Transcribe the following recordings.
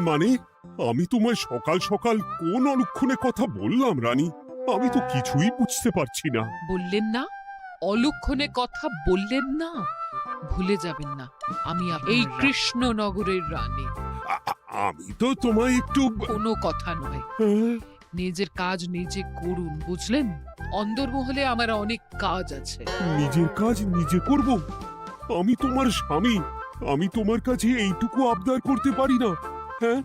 মানে আমি তোমায় সকাল সকাল কোন অলক্ষণে কথা বললাম রানী? আমি তো কিছুই বুঝতে পারছি না। বললেন না, অলক্ষণে কথা বললেন না। ভুলে যাবেন না, আমি এই কৃষ্ণনগরের রানী। আমি তো তোমায় একটু কোনো কথা নয়, নিজের কাজ নিজে করুন, বুঝলেন? অন্দরমহলে আমার অনেক কাজ আছে। নিজের কাজ নিজে করব? আমি তোমার স্বামী, আমি তোমার কাছে এইটুকু আবদার করতে পারি না? হ্যাঁ,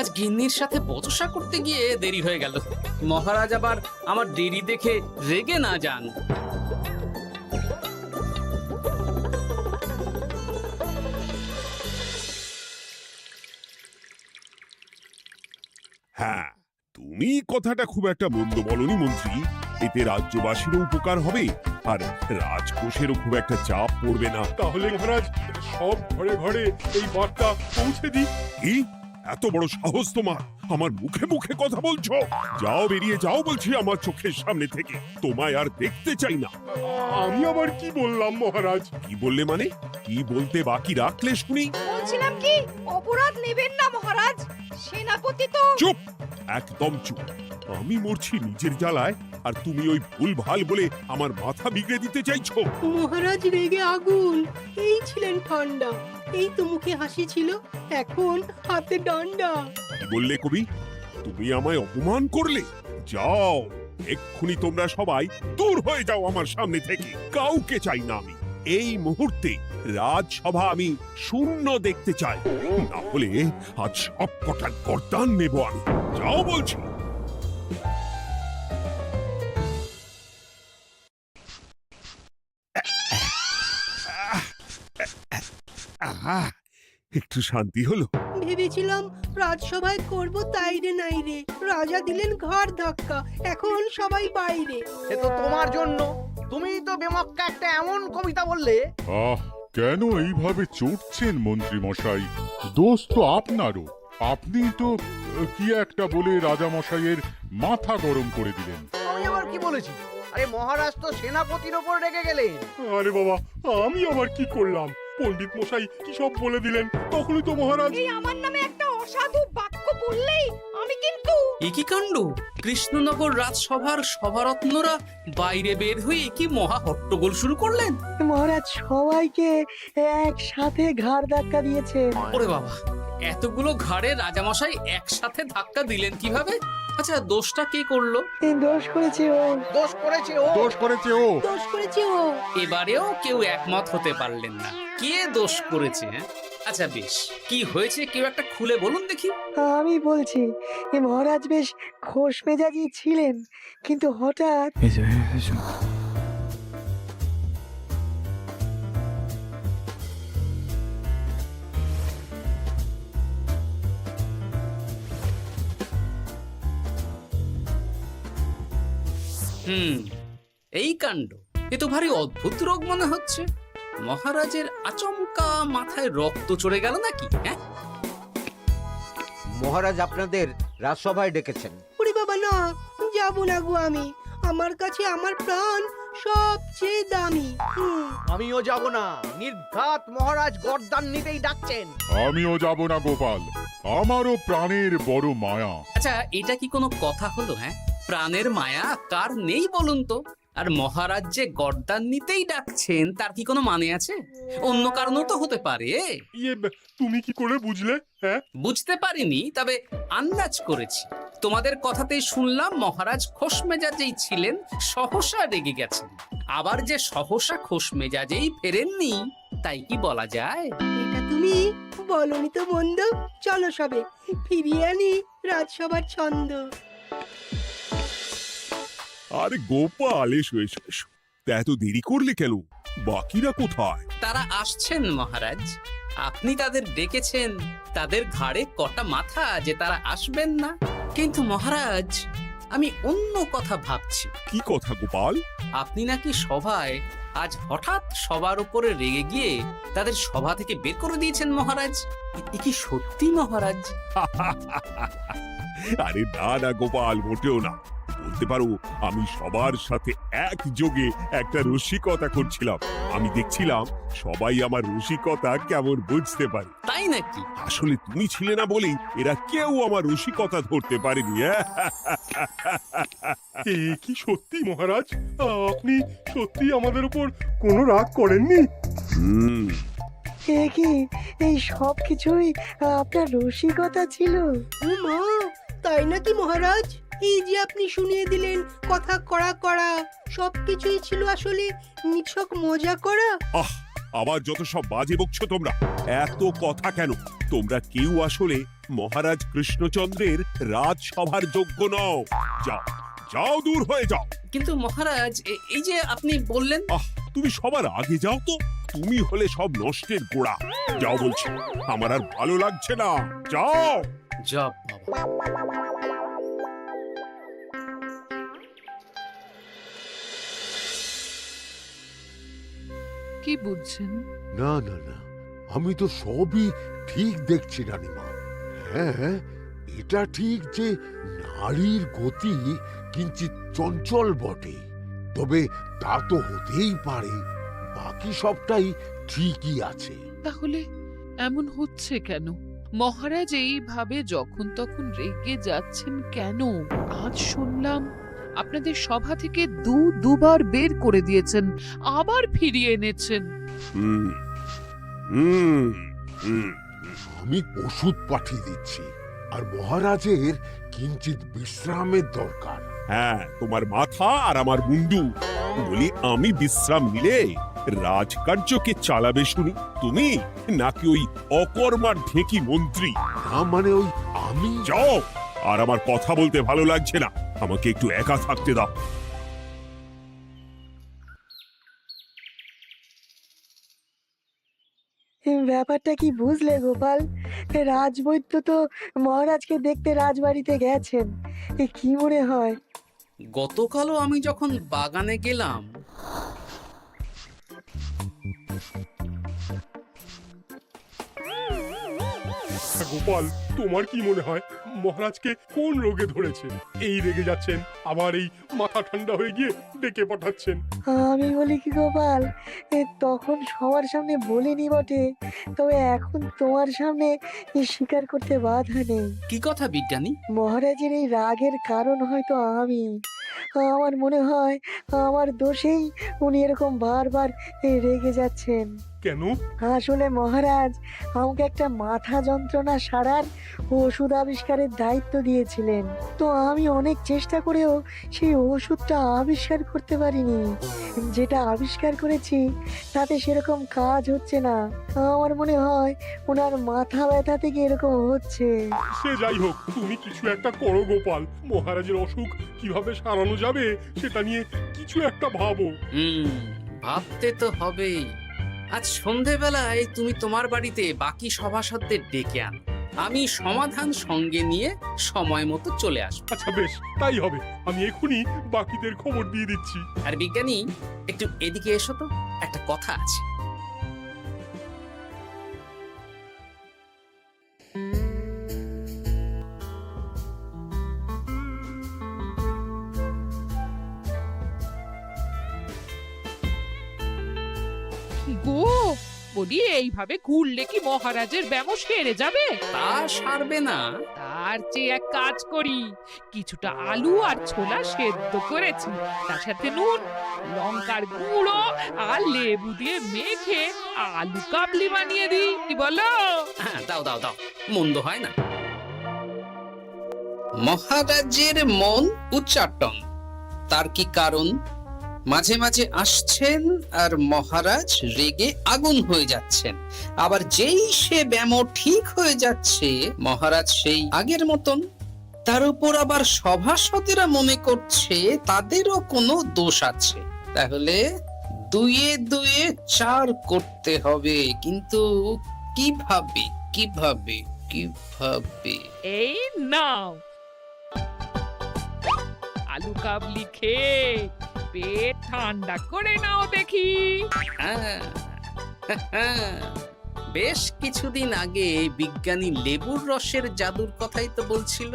আজ গিন্নির সাথে বচসা করতে গিয়ে দেরি হয়ে গেল। মহারাজ আবার আমার দেরি দেখে রেগে না যান। হ্যাঁ, তুমি কথাটা খুব একটা মন্দ বলনি মন্ত্রী। এতে রাজ্যবাসীরও উপকার হবে, আর রাজকোষেরও খুব একটা চাপ পড়বে না। তাহলে মহারাজ সব ঘরে ঘরে এই বার্তা পৌঁছে দিই। কি এত বড় সাহস তোমার? আমার মুখে মুখে কথা বলছো? যাও, বেরিয়ে যাও বলছি আমার চোখের সামনে থেকে। তোমায় আর দেখতে চাই না। আমি আবার কি বললাম মহারাজ? কি বললে মানে? কি বলতে বাকি রাখলে শুনি? বলছিলাম কি, অপরাধ নেবেন না মহারাজ, সেনাপতি তো। চুপ, একদম চুপ। আমি মরছি নিজের জ্বালায়, আর তুমি ওই ভুল ভাল বলে আমার মাথা বিগড়ে দিতে চাইছো? মহারাজ রেগে আগুন, এই ছিলেন ঠান্ডা, এই তো মুখে হাসি ছিল, এখন হাতে ডান্ডা। কি বললে কবি? তুমি আমায় অপমান করলে? যাও, এক্ষুনি তোমরা সবাই দূর হয়ে যাও আমার সামনে থেকে। কাউকে চাই না আমি। এই মুহূর্তে রাজসভা আমি শূন্য দেখতে চাই, না হলে আজ সব কটা গর্দান নেব আমি। যাও বলছি। আহা, একটু শান্তি হলো। ভেবেছিলাম রাজসভায় করব তাই রে নাই রে, রাজা দিলেন ঘাড় ধাক্কা, এখন সবাই বাইরে। এ তো তোমার জন্য। তুমিই তো বেমক্কা একটা এমন কবিতা বললে। আহ, কেন এইভাবে চড়ছেন মন্ত্রী মশাই? দোষ তো আপনারও। আপনি তো কি একটা বলে রাজা মশাইয়ের মাথা গরম করে দিলেন। আমি আবার কি বলেছি? আরে মহারাজ তো সেনাপতির ওপর রেগে গেলেন। আরে বাবা, আমি আবার কি করলাম? পণ্ডিত মশাই কি সব বলে দিলেন, তখনই তো মহারাজ। এই আমার নামে একটা অসাধু বাক্য বললেই আমি কিন্তু। এ কি কাণ্ড! কৃষ্ণনগর রাজসভার সভারত্নরা বাইরে বের হয়ে কি মহা হট্টগোল শুরু করলেন। মহারাজ সবাইকে একসাথে ঘাড় ধাক্কা দিয়েছে। ওরে বাবা, এতগুলো ঘাড়ে রাজামশাই একসাথে ধাক্কা দিলেন কিভাবে? আচ্ছা, দোষটা কে করলো? দোষ করেছে ও, দোষ করেছে ও। দোষ করেছে ও। দোষ করেছে ও। এবারেও কেউ একমত হতে পারলেন না কে দোষ করেছে। হ্যাঁ, আচ্ছা বেশ, কি হয়েছে কেউ একটা খুলে বলুন দেখি। আমি বলছি, মহারাজ বেশ খোশ মেজাজি ছিলেন, কিন্তু হঠাৎ এই কাণ্ড! এ তো ভারী অদ্ভুত রোগ মনে হচ্ছে। মহারাজের আচমকা মাথায় রক্ত চড়ে গেল নাকি? হ্যাঁ, মহারাজ আপনাদের রাজসভায় ডেকেছেন। ওরে বাবা না, যাবো না গো আমি, আমার কাছে আমার প্রাণ সবচেয়ে দামি। আমিও যাব না। নির্ঘাত মহারাজ গর্দান নিতেই ডাকছেন। আমিও যাব না গোপাল, আমারও প্রাণের বড় মায়া। আচ্ছা, এটা কি কোনো কথা হলো? হ্যাঁ, প্রাণের মায়া কার নেই বলুন তো? আর মহারাজ যে গর্দান নিতেই ডাকছেন তার কি কোনো মানে আছে? অন্য কারণও তো হতে পারে। তুমি কি করে বুঝলে? হ্যাঁ, বুঝতে পারিনি, তবে আন্দাজ করেছি। তোমাদের কথাতেই শুনলাম মহারাজ খোশ মেজাজেই ছিলেন, সহসা রেগে গেছেন। আবার যে সহসা খোশ মেজাজেই ফেরেননি, তাই কি বলা যায়? এটা তুমি বলনি তো মন্দ। চলো সবে ফিরিয়ে আনি রাজসভার ছন্দ। আরে গোপাল, এসো এসো এসো। তা এত দেরি করলে কেন? বাকিরা কোথায়? তারা আসছেন মহারাজ। আপনি তাদের ডেকেছেন, তাদের ঘাড়ে কটা মাথা যে তারা আসবেন না। কিন্তু মহারাজ, আমি অন্য কথা ভাবছি। কি কথা গোপাল? আপনি নাকি সভায় আজ হঠাৎ সবার উপরে রেগে গিয়ে তাদের সভা থেকে বের করে দিয়েছেন মহারাজ। এ কি সত্যি মহারাজ? আরে না না গোপাল, মোটেও না। বলতে পারো আমি সবার সাথে একযোগে একটা রসিকতা করছিলাম। আমি দেখছিলাম সবাই আমার রসিকতা কেমন বুঝতে পারে। তাই নাকি? আসলে তুমি ছিলে না বলেই এরা কেউ আমার রসিকতা ধরতে পারেনি। এ কি সত্যি মহারাজ? আপনি সত্যি আমাদের উপর কোনো রাগ করেননি? হুম, এ কি, এই সব কিছুই আপনার রসিকতা ছিল? ও মা, তাই নাকি মহারাজ? এই যে আপনি শুনিয়ে দিলেন কথা কড়া কড়া, সবকিছুই ছিল আসলে নিছক মজা করা। আহ, আবার যত সব বাজে বকছো তোমরা। এত কথা কেন? তোমরা কেউ আসলে মহারাজ কৃষ্ণচন্দ্রের রাজসভার যোগ্য নও। যাও যাও, দূর হয়ে যাও। কিন্তু মহারাজ, এই যে আপনি বললেন। আহ, তুমি সবার আগে যাও তো। তুমি হলে সব নষ্টের গোড়া। যাও বলছি, আমার আর ভালো লাগছে না। যাও। জব বাবা। কি বুঝছেন? না না না, আমি তো সবই ঠিক দেখছি রানীমা। হ্যাঁ, এটা ঠিক যে নারীর গতি কিঞ্চিত চঞ্চল বটে, তবে তা তো হতেই পারে। বাকি সবটাই ঠিকই আছে। তাহলে এমন হচ্ছে কেন? মহারাজ এইভাবে যখন তখন রেগে যাচ্ছেন কেন? আজ শুনলাম আপনাদের সভা থেকে দুবার বের করে দিয়েছেন, আবার ফিরিয়ে এনেছেন। হুম হুম হুম। আমি ওষুধ পাঠিয়ে দিচ্ছি, আর মহারাজের কিঞ্চিত বিশ্রামের দরকার। হ্যাঁ, তোমার মাথা আর আমার মুন্ডু। বলি, আমি বিশ্রাম নিলে রাজকার্যকে চালাবে শুনি তুমি, নাকি ওই অকর্মার ঢেকি মন্ত্রী? না মানে ওই আমি। যাও, আর আমার কথা বলতে ভালো লাগছে না। আমাকে একটু একা থাকতে দাও। ব্যাপারটা কি বুঝলে গোপাল? রাজবৈদ্য তো মহারাজকে দেখতে রাজবাড়িতে গেছেন। কি মনে হয়? গতকালও আমি যখন বাগানে গেলাম, গোপাল, তোমার কি মনে হয় মহারাজকে কোন রোগে ধরেছে? এই রেগে যাচ্ছেন, আবার এই মাথা ঠান্ডা হয়ে গিয়ে ডেকে পাঠাচ্ছেন। আমি বলি কি গোপাল, তখন সবার সামনে বলিনি বটে, তবে এখন তোমার সামনে স্বীকার করতে বাধা নেই। কি কথা বিজ্ঞানী? মহারাজের এই রাগের কারণ হয়তো আমি। আমার মনে হয় আমার দোষেই উনি এরকম বারবার রেগে যাচ্ছেন। কেন? আসলে মহারাজ আমাকে একটা মাথা যন্ত্রণা সারার ওষুধ আবিষ্কারের দায়িত্ব দিয়েছিলেন, তো আমি অনেক চেষ্টা করেও সেই ওষুধটা আবিষ্কার করতে পারিনি। যেটা আবিষ্কার করেছি তাতে সেরকম কাজ হচ্ছে না। আমার মনে হয় ওনার মাথা ব্যথা থেকে এরকম হচ্ছে। সে যাই হোক, তুমি কিছু একটা করো গোপাল। মহারাজের অসুখ কিভাবে সারানো যাবে সেটা নিয়ে কিছু একটা ভাবো। ভাবতে তো হবেই। আজ সন্ধেবেলায় তুমি তোমার বাড়িতে বাকি সভাসদদের ডেকে আনো, আমি সমাধান সঙ্গে নিয়ে সময় মতো চলে আসবো। আচ্ছা বেশ, তাই হবে। আমি এখনই বাকিদের খবর দিয়ে দিচ্ছি। আর বিজ্ঞানী, একটু এদিকে এসো তো, একটা কথা আছে। গো, বলি এইভাবে ঘুরলে কি মহারাজের ব্যামো সেরে যাবে? তা সারবে না। তার চেয়ে এক কাজ করি, কিছুটা আলু আর ছোলা সেদ্ধ করেছি, তার সাথে নুন, লঙ্কার গুঁড়ো আর লেবু দিয়ে মেখে আলু কাবলি বানিয়ে দিই, কি বলো? হ্যাঁ, দাও দাও দাও, মন্দ হয় না। মহারাজের মন উচ্চাটন। তার কি কারণ? মাঝে মাঝে আসছেন আর মহারাজ রেগে আগুন হয়ে যাচ্ছেন, আবার যেই সে ব্যামো ঠিক হয়ে যাচ্ছে মহারাজ সেই আগের মতন। তার উপর আবার সভাসদেরা মনে করছে তাদেরও কোনো দোষ আছে। তাহলে দুয়ে দুয়ে চার করতে হবে, কিন্তু কিভাবে কিভাবে কিভাবে? এই নাও আলু কাবলি খেয়ে পেট ঠান্ডা করে নাও দেখি। হ্যাঁ, বেশ কিছুদিন আগে বিজ্ঞানী লেবুর রসের জাদুর কথাই তো বলছিল।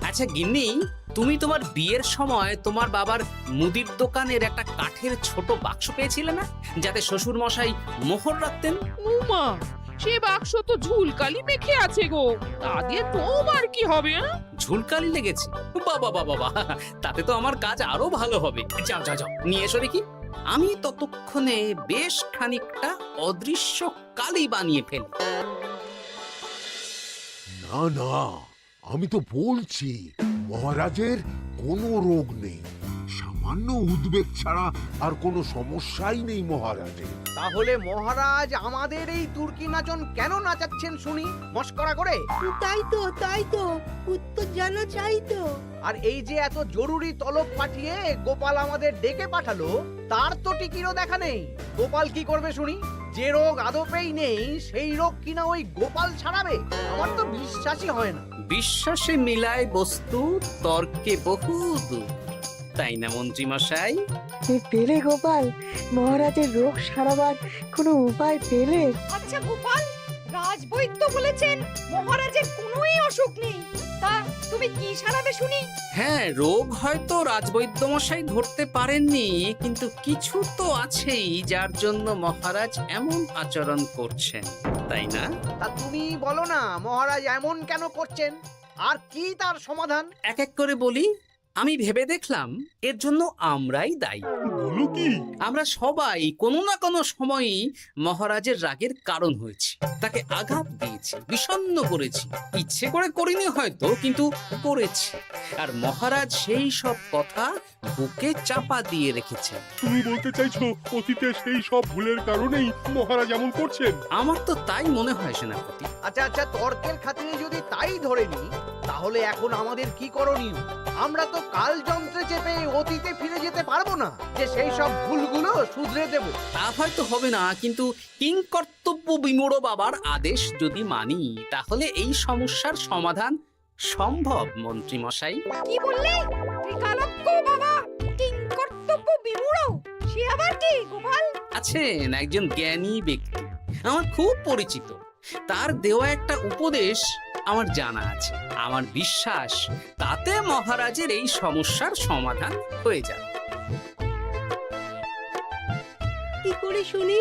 আচ্ছা গিন্নি, তুমি তোমার বিয়ের সময় তোমার বাবার মুদির দোকানের একটা কাঠের ছোট বাক্স পেয়েছিলে না, যাতে শ্বশুর মশাই মোহর রাখতেন? উমা, সে বাক্স তো ঝুলকালি মেখে আছে গো, তা দিয়ে তোমার কি হবে? ঝুলকালি লেগেছে? বাবা বাবা বাবা, তাতে তো আমার কাজ আরো ভালো হবে। যাও যাও যাও, নিয়ে এসো দেখি। আমি ততক্ষণে বেশ খানিকটা অদৃশ্য কালি বানিয়ে ফেলি। না না, আমি তো বলছি মহারাজের কোনো রোগ নেই, সামান্য উদ্বেগ ছাড়া আর কোনো সমস্যাই নেই মহারাজের। তাহলে মহারাজ আমাদের এই তুর্কি নাচন কেন নাচাচ্ছেন শুনি, মস্করা করে? তাই তো উত্তর জানা চাই তো। আর এই যে এত জরুরি তলব পাঠিয়ে গোপাল আমাদের ডেকে পাঠালো, তার তো টিকিরও দেখা নেই। গোপাল কি করবে শুনি? যে রোগ আদপেই নেই সেই রোগ কিনা ওই গোপাল ছাড়াবে? আমার তো বিশ্বাসই হয় না। বিশ্বাসে মিলায় বস্তু, তর্কে বহু দূর, তাই না মন্ত্রী মশাই? পেলে গোপাল, মহারাজের রোগ সারাবার কোনো উপায় পেলে? আচ্ছা গোপাল, রাজবৈদ্য বলেছেন মহারাজের কোনোই অসুখ নেই, তা তুমি কি সারাবে শুনি? হ্যাঁ, রোগ হয়তো রাজবৈদ্য মশাই ধরতে পারেননি, কিন্তু কিছু তো আছেই যার জন্য মহারাজ এমন আচরণ করছেন, তাই না? তা তুমি বলো না মহারাজ এমন কেন করছেন, আর কি তার সমাধান? এক এক করে বলি। আমি ভেবে দেখলাম এর জন্য আমরাই দায়ী। বলো কি? আমরা সবাই কোনো না কোনো সময়ই মহারাজের রাগের কারণ হয়েছি, তাকে আঘাত দিয়েছি, বিষণ্ণ করেছি। ইচ্ছে করে করিনি হয়তো, কিন্তু করেছি। আর মহারাজ সেই সব কথা বুকে চাপা দিয়ে রেখেছেন। তুমি বলতে চাইছো অতীতে সেই সব ভুলের কারণেই মহারাজ এমন করছেন? আমার তো তাই মনে হয় সেনাপতি। আচ্ছা, তর্কের খাতিরে যদি তাই ধরে নি, তাহলে এখন আমাদের কি করণীয়? আমরা তো কাল যন্ত্রে চেপে অতীতে ফিরে যেতে পারবো না যে সেই সব ভুলগুলো শুধরে দেব। তা হয়তো হবে না, কিন্তু কিংকর্তব্য বিমূঢ় বাবার আদেশ যদি মানি, তাহলে এই সমস্যার সমাধান সম্ভব মন্ত্রী মশাই। কি বললে? ত্রিকালজ্ঞ বাবা কিংকর্তব্য বিমূঢ়, সে আবার কি গোপাল? আছেন একজন জ্ঞানী ব্যক্তি, আমার খুব পরিচিত। তার দেওয়া একটা উপদেশ আমার জানা আছে। আমার বিশ্বাস তাতে মহারাজের এই সমস্যার সমাধান হয়ে যাবে। কি করে শুনি?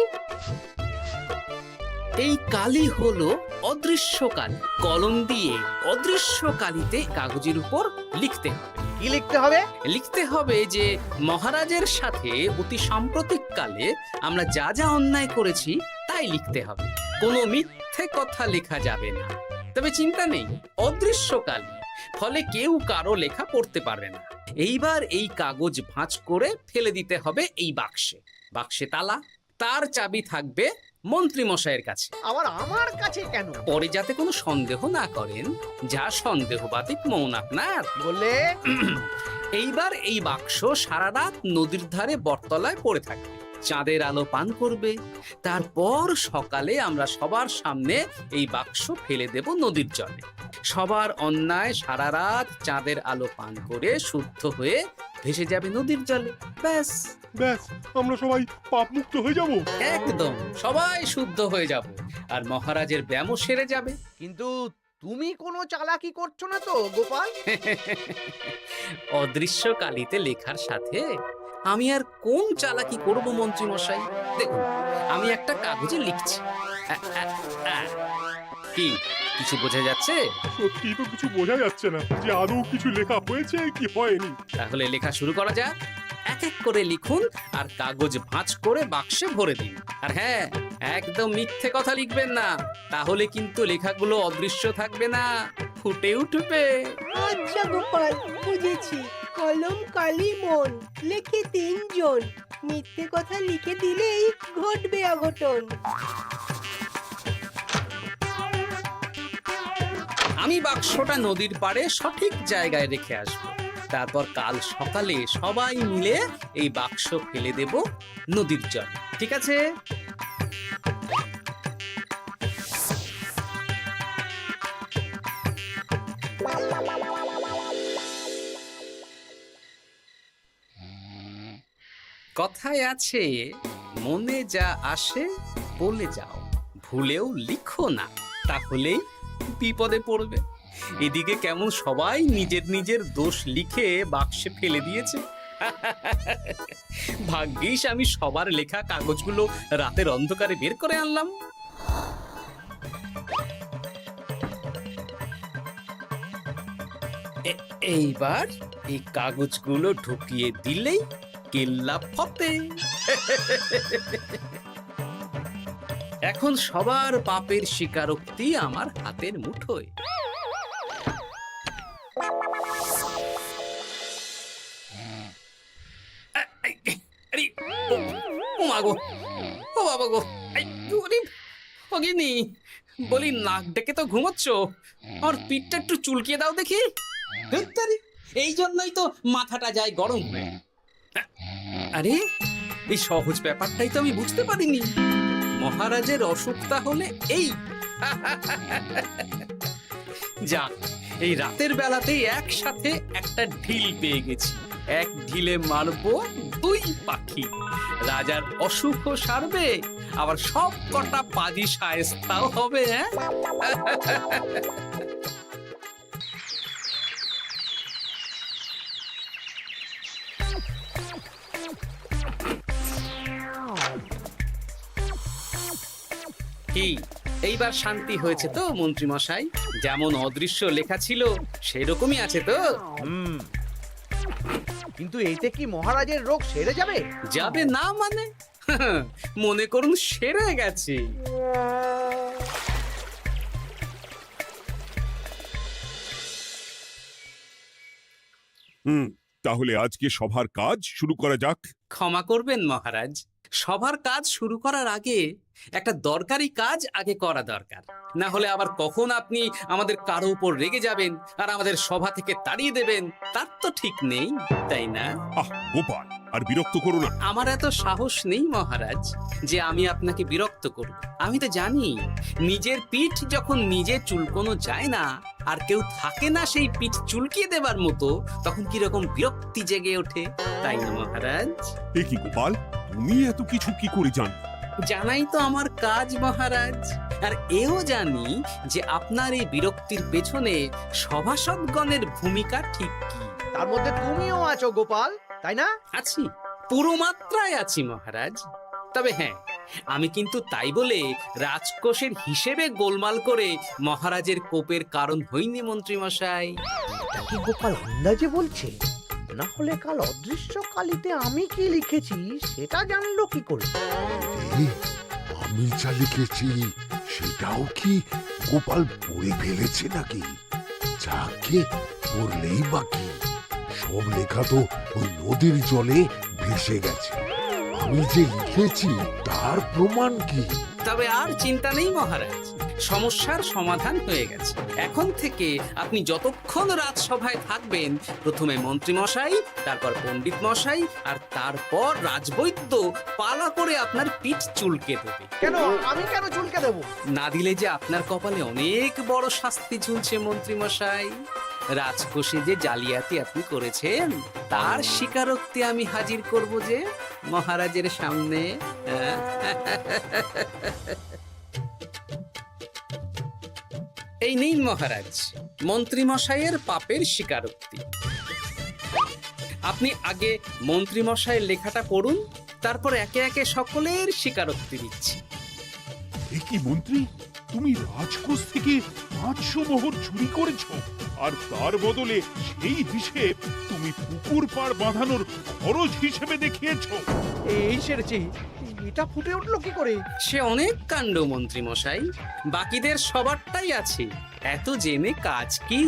এই কালি হলো অদৃশ্য কালি। কলম দিয়ে অদৃশ্য কালিতে কাগজের উপর লিখতে হবে। কি লিখতে হবে? লিখতে হবে যে মহারাজের সাথে অতি সাম্প্রতিক কালে আমরা যা যা অন্যায় করেছি তাই লিখতে হবে। কোনো মিথ্যে কথা লেখা যাবে না। তবে চিন্তা নেই, অদৃশ্য কালি, ফলে কেউ কারো লেখা পড়তে পারবে না। এইবার এই কাগজ ভাঁজ করে ফেলে দিতে হবে এই বাক্সে। বাক্সে তালা, তার চাবি থাকবে মন্ত্রী মশাইয়ের কাছে। আবার আমার কাছে কেন? পরে যাতে কোনো সন্দেহ না করেন, যা সন্দেহবাতিক মন আপনার। বললে এইবার এই বাক্স সারা রাত নদীর ধারে বটতলায় পড়ে থাকবে, চাঁদের আলো পান করবে। তারপর সকালে আমরা সবার সামনে এই বাক্স ফেলে দেব নদীর জলে। সবার অন্যায় সারা রাত চাঁদের আলো পান করে শুদ্ধ হয়ে ভেসে যাবে নদীর জলে। ব্যাস ব্যাস, আমরা সবাই পাপ মুক্ত হয়ে যাব। একদম সবাই শুদ্ধ হয়ে যাব, আর মহারাজের ব্যামো সেরে যাবে। কিন্তু তুমি কোনো চালাকি করছো না তো গোপাল? অদৃশ্য কালিতে লেখার সাথে আমি আর কোন চালাকি করব মন্ত্রী মশাই? দেখুন, আমি একটা কাগজে লিখছি। কি কিছু বোঝা যাচ্ছে? সত্যি তো কিছু বোঝা যাচ্ছে না যে আদৌ কিছু লেখা হয়েছে কি হয়নি। তাহলে লেখা শুরু করা যাক। এক এক করে লিখুন আর কাগজ ভাঁজ করে বাক্সে ভরে দিন। আর হ্যাঁ, একদম মিথ্যে কথা লিখবেন না, তাহলে কিন্তু লেখাগুলো অদৃশ্য থাকবে না, ফুটে উঠবে। আচ্ছা গোপাল, বুঝেছি। কলম কালি মন, লেখে 3 জন। মিথ্যে কথা লিখে দিলেই ঘটবে অঘটন। আমি বাক্সটা নদীর পাড়ে সঠিক জায়গায় রেখে আসব। তারপর কাল সকালে সবাই মিলে এই বাক্স ফেলে দেব নদীর জলে। ঠিক আছে? কথায় আছে, মনে যা আসে বলে যাও, ভুলেও লিখো না, তাহলেই বিপদে পড়বে। এদিকে কেমন সবাই নিজের নিজের দোষ লিখে বাক্সে ফেলে দিয়েছে। ভাগ্যিস আমি সবার লেখা কাগজগুলো রাতের অন্ধকারে বের করে আনলাম। এইবার এই কাগজগুলো ঢুকিয়ে দিলেই কেল্লা ফতে। এখন সবার পাপের স্বীকারোক্তি আমার হাতের মুঠোয়। আরে, ও মা গো, ও বাবা গো, ভগিনী, বলি নাক ডেকে তো ঘুমোচ্ছ, আর পিঠটা একটু চুলকিয়ে দাও দেখি। ধুত্তারি, এই জন্যই তো মাথাটা যায় গরম হয়ে। আরে, এই সহজ ব্যাপারটাই তো আমি বুঝতে পারিনি। মহারাজের অসুখটা হলে এই। যাক, এই রাতের বেলাতেই একসাথে একটা ঢিল পেয়ে গেছি। এক ঢিলে মারবো 2 পাখি। রাজার অসুখও সারবে, আবার সব কটা পাজি শায়েস্তাও হবে। কি এইবার শান্তি হয়েছে তো মন্ত্রী মশাই? যেমন অদৃশ্য লেখা ছিল সেরকমই আছে তো? কিন্তু এতে কি মহারাজের রোগ সেরে যাবে? যাবে না মানে? মনে করুন সেরে গেছে। তাহলে আজকে সভার কাজ শুরু করা যাক। ক্ষমা করবেন মহারাজ, সবার কাজ শুরু করার আগে একটা দরকারি কাজ আগে করা দরকার। না হলে আবার কখন আপনি আমাদের কারো উপর রেগে যাবেন আর আমাদের সভা থেকে তাড়িয়ে দেবেন তার তো ঠিক নেই, তাই না? আহ গোপাল, আর বিরক্ত করো না। আমার এত সাহস নেই মহারাজ যে আমি আপনাকে বিরক্ত করব। আমি তো জানি নিজের পিঠ যখন নিজে চুলকোনো যায় না, আর কেউ থাকে না সেই পিঠ চুলকিয়ে দেবার মতো, তখন কিরকম বিরক্তি জেগে ওঠে, তাই না মহারাজ? এ কি গোপাল, তুমি এত কিছু কি করে জানো? জানাই তো আমার কাজ মহারাজ। আর এও জানি যে আপনার এই বিরক্তির পেছনে সভাসদগণের ভূমিকা ঠিক কি। তার মধ্যে তুমিও আছো গোপাল, তাই না? আছি, পুরো মাত্রায় আছি মহারাজ। তবে হ্যাঁ, আমি কিন্তু তাই বলে রাজকোষের হিসেবে গোলমাল করে মহারাজের কোপের কারণ হইনি মন্ত্রী মশাই। এটা কি গোপাল আন্দাজে বলছে? না হলে কাল অদৃশ্য কালিতে আমি কি লিখেছি সেটা জানলো কি করে? আমি যা লিখেছি সেটাও কি গোপাল পড়ে ফেলেছে নাকি? যাকে পড়লেই বাকি, সব লেখা তো ওই নদীর জলে ভেসে গেছে। আমি যে লিখেছি তার প্রমাণ কি? তবে আর চিন্তা নেই মহারাজ, সমস্যার সমাধান হয়ে গেছে। এখন থেকে আপনি যতক্ষণ রাজসভায় থাকবেন, প্রথমে মন্ত্রী মশাই, তারপর পণ্ডিত মশাই, আর তারপর রাজবৈদ্য পালা করে আপনার পিঠ চুলকে দেবে। কেন আমি কেন চুলকে দেব? না দিলে যে আপনার কপালে অনেক বড় শাস্তি ঝুলছে মন্ত্রী মশাই। রাজকোষে যে জালিয়াতি আপনি করেছেন তার স্বীকারোক্তি আমি হাজির করব যে মহারাজের সামনে। এই নিন মহারাজ, মন্ত্রী মশাইয়ের পাপের স্বীকারোক্তি। আপনি আগে মন্ত্রী মশাইয়ের লেখাটা পড়ুন, তারপর একে একে সকলের স্বীকারোক্তি দিচ্ছি। এ কি মন্ত্রী, তুমি রাজকোষ থেকে 500 মোহর চুরি করেছো, আর তার বদলে সেই হিসেব তুমি পুকুর পাড় বাঁধানোর খরচ হিসেবে দেখিয়েছো। এই সেরেছে, এটা ফুটে উঠলো কি করে? সে অনেক কাণ্ড মন্ত্রী মশাই, বাকিদের সবারটাই আছে, এত জেনে কাজ কি?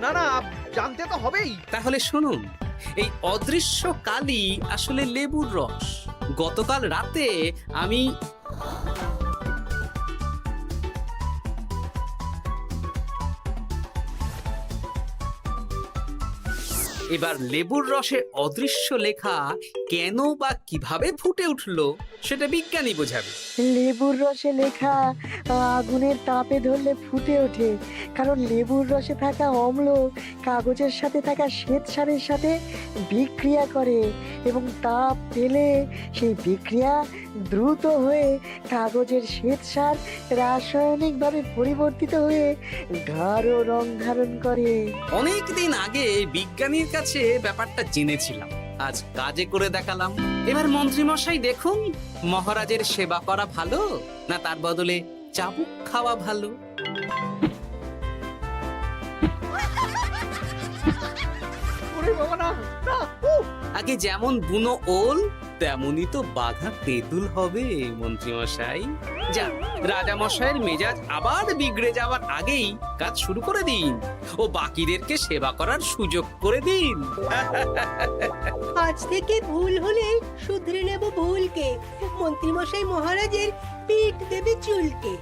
না না, জানতে তো হবেই। তাহলে শুনুন, এই অদৃশ্য কালি আসলে লেবুর রস। গতকাল রাতে আমি এবার লেবুর রসে অদৃশ্য লেখা কেন বা কিভাবে ফুটে উঠলো সেটা বিজ্ঞানী বোঝাবে। লেবুর রসে লেখা আগুনের তাপে ধরলে ফুটে ওঠে, কারণ লেবুর রসে থাকা অম্ল কাগজের সাথে থাকা শ্বেতসারের সাথে বিক্রিয়া করে এবং তাপ পেলে সেই বিক্রিয়া দ্রুত হয়ে কাগজের শ্বেতসার রাসায়নিকভাবে পরিবর্তিত হয়ে গাঢ় রং ধারণ করে। অনেক দিন আগে বিজ্ঞানীর কাছে ব্যাপারটা জেনেছিলাম, আজ কাজে করে দেখালাম। এবার মন্ত্রী মশাই দেখুন, মহারাজের সেবা করা ভালো না তার বদলে চাবুক খাওয়া ভালো। ওরে বাবা, না না, উফ! আগে যেমন বুনো ওল তেমনই তো বাঘা তেঁতুল হবে মন্ত্রী মশাই। যা, রাজা মশাইয়ের মেজাজ আবার বিগড়ে যাওয়ার আগেই কাজ শুরু করে দিন ও বাকিদেরকে সেবা করার সুযোগ করে দিন। আজ থেকে ভুল হলে শুধরে নেব ভুলকে। মন্ত্রীমশাই মহারাজের পিঠ দেবে চুলকে।